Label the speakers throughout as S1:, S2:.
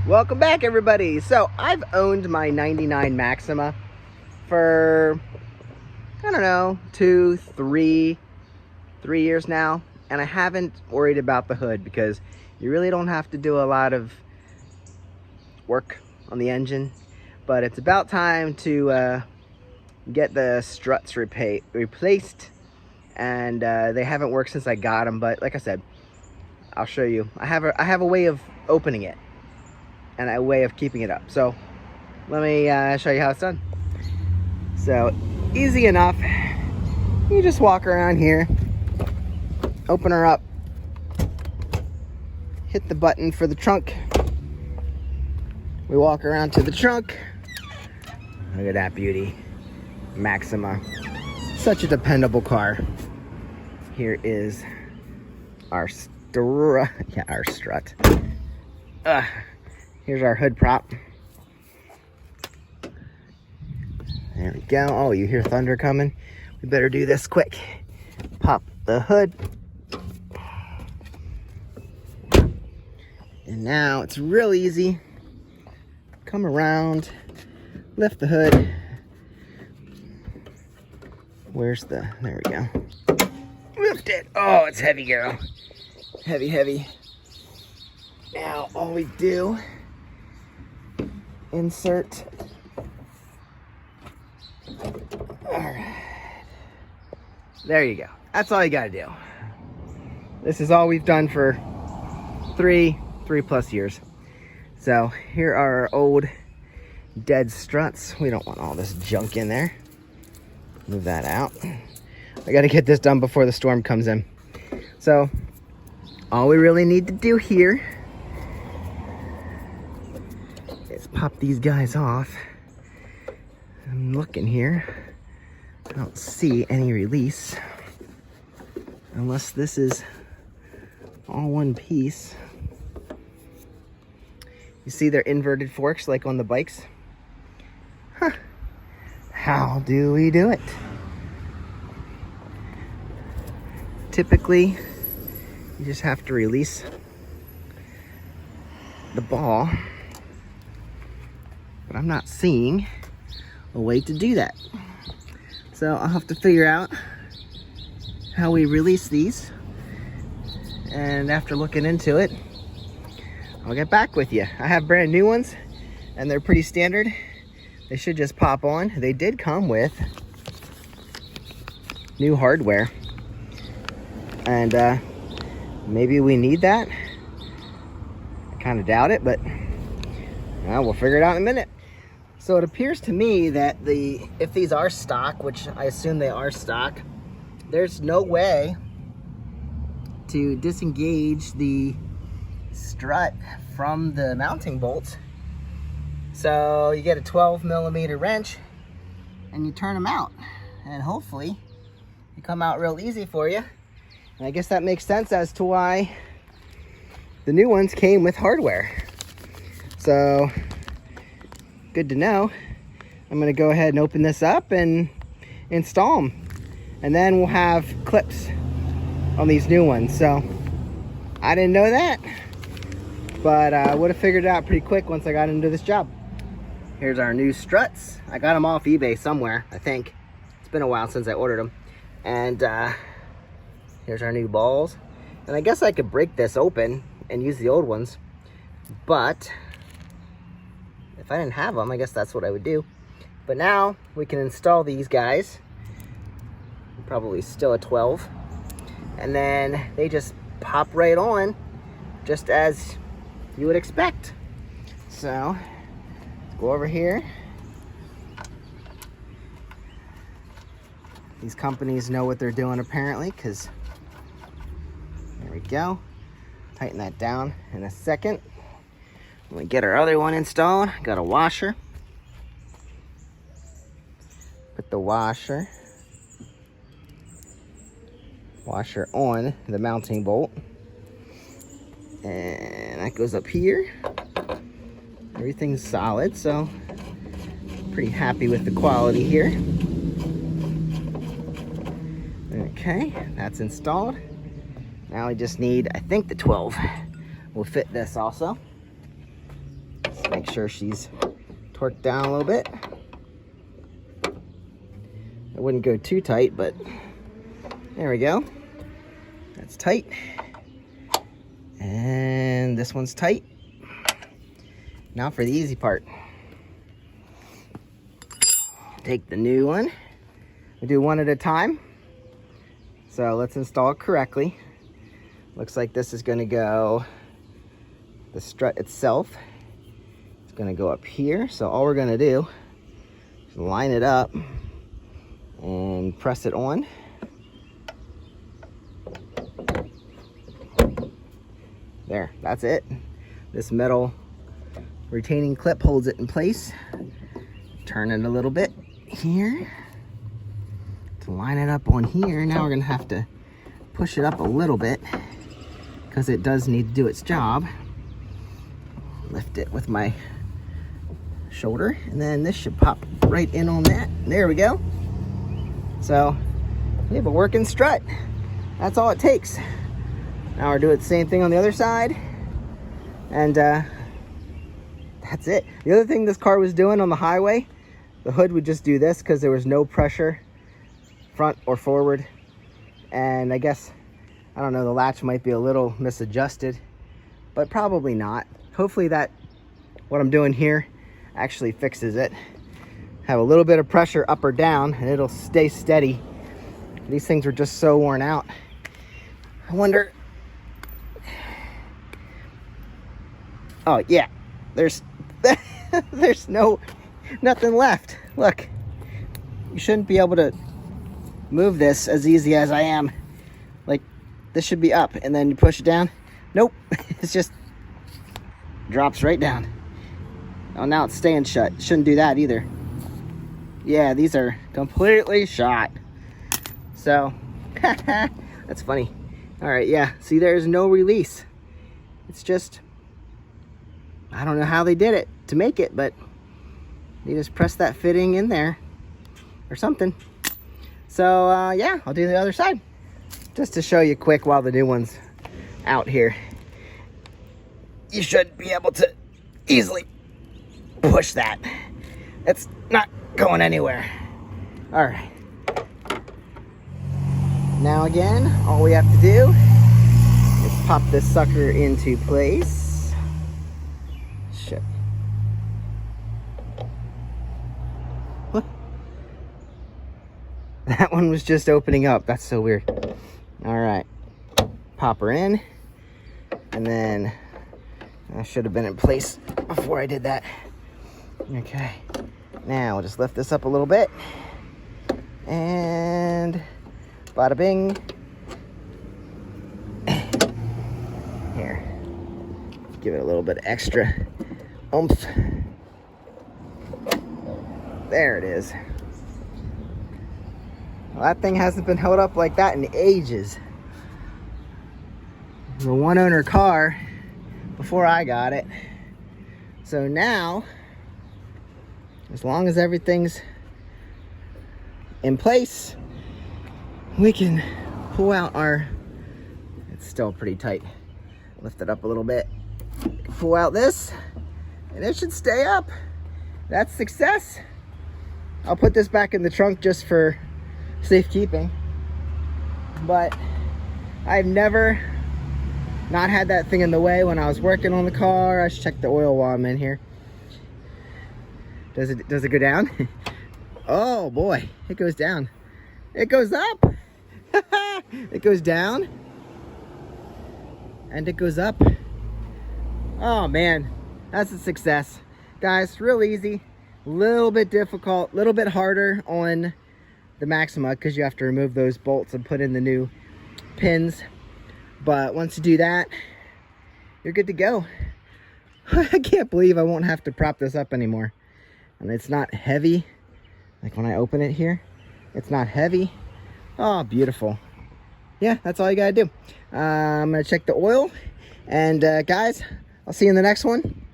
S1: Welcome back, everybody. So I've owned my 99 Maxima for, I don't know, 3 years now, and I haven't worried about the hood because you really don't have to do a lot of work on the engine, but it's about time to get the struts replaced, and they haven't worked since I got them. But like I said, I'll show you. I have a way of opening it and a way of keeping it up. So let me show you how it's done. So easy enough. You just walk around here, open her up, hit the button for the trunk. We walk around to the trunk. Look at that beauty. Maxima. Such a dependable car. Here is our strut. Here's our hood prop. There we go. Oh, you hear thunder coming? We better do this quick. Pop the hood. And now it's real easy. Come around, lift the hood. There we go. Lift it. Oh, it's heavy, girl. Heavy, heavy. Now, all we do, insert. All right. There you go. That's all you gotta do. This is all we've done for three plus years. So here are our old dead struts. We don't want all this junk in there. Move that out. I gotta get this done before the storm comes in. So all we really need to do here is pop these guys off. I'm looking here. I don't see any release. Unless this is all one piece. You see they're inverted forks like on the bikes? Huh. How do we do it? Typically, you just have to release the ball, but I'm not seeing a way to do that. So I'll have to figure out how we release these, and after looking into it, I'll get back with you. I have brand new ones, and they're pretty standard. They should just pop on. They did come with new hardware, and maybe we need that. I kind of doubt it, but we'll figure it out in a minute. So it appears to me that if these are stock, which I assume they are stock, there's no way to disengage the strut from the mounting bolts. So you get a 12mm wrench and you turn them out, and hopefully they come out real easy for you. And I guess that makes sense as to why the new ones came with hardware. So good to know. I'm gonna go ahead and open this up and install them, and then we'll have clips on these new ones. So I didn't know that, but I would have figured it out pretty quick once I got into this job. Here's our new struts. I got them off eBay somewhere, I think. It's been a while since I ordered them. And here's our new balls. And I guess I could break this open and use the old ones, but if I didn't have them, I guess that's what I would do. But now we can install these guys. Probably still a 12. And then they just pop right on, just as you would expect. So let's go over here. These companies know what they're doing apparently, because there we go. Tighten that down in a second. When we get our other one installed, got a washer. Put the washer on the mounting bolt. And that goes up here. Everything's solid, so pretty happy with the quality here. Okay, that's installed. Now we just need, I think the 12 will fit this also. Make sure she's torqued down a little bit. I wouldn't go too tight, but there we go. That's tight. And this one's tight. Now for the easy part. Take the new one. We do one at a time. So let's install it correctly. Looks like this is gonna go, the strut itself, it's gonna go up here. So all we're gonna do is line it up and press it on. There, that's it. This metal retaining clip holds it in place. Turn it a little bit here to line it up on here. Now we're gonna have to push it up a little bit because it does need to do its job. Lift it with my shoulder, and then this should pop right in on that. There we go. So we have a working strut. That's all it takes. Now we're doing the same thing on the other side, and that's it. The other thing this car was doing on the highway, the hood would just do this because there was no pressure front or forward. And I guess, I don't know, the latch might be a little misadjusted, but probably not. Hopefully that, what I'm doing here actually fixes it. Have a little bit of pressure up or down and it'll stay steady. These things are just so worn out. I wonder, oh yeah, there's nothing left. Look, you shouldn't be able to move this as easy as I am. Like, this should be up and then you push it down. Nope, it's just drops right down. Oh, now it's staying shut. Shouldn't do that either. Yeah, these are completely shot. So, that's funny. All right, yeah, see, there's no release. It's just, I don't know how they did it to make it, but they just press that fitting in there or something. So yeah, I'll do the other side just to show you quick while the new one's out here. You should be able to easily push that. It's not going anywhere. All right. Now again, all we have to do is pop this sucker into place. Shit. What? That one was just opening up. That's so weird. All right. Pop her in. And then I should have been in place before I did that. Okay. Now we'll just lift this up a little bit. And bada bing. Here. Give it a little bit extra oomph. There it is. Well, that thing hasn't been held up like that in ages. It was a one-owner car before I got it. So now, as long as everything's in place, we can pull out our, it's still pretty tight. Lift it up a little bit. Pull out this, and it should stay up. That's success. I'll put this back in the trunk just for safekeeping. But I've never not had that thing in the way when I was working on the car. I should check the oil while I'm in here. Does it go down? Oh boy, it goes down. It goes up. It goes down. And it goes up. Oh man, that's a success. Guys, real easy. A little bit difficult, a little bit harder on the Maxima because you have to remove those bolts and put in the new pins. But once you do that, you're good to go. I can't believe I won't have to prop this up anymore. And it's not heavy. Like when I open it here, it's not heavy. Oh, beautiful. Yeah, that's all you gotta do. I'm gonna check the oil. And guys, I'll see you in the next one.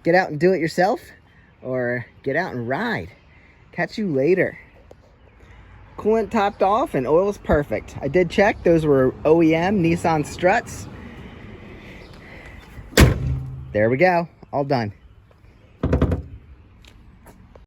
S1: Get out and do it yourself, or get out and ride. Catch you later. Coolant topped off and oil's perfect. I did check, those were OEM Nissan struts. There we go, all done.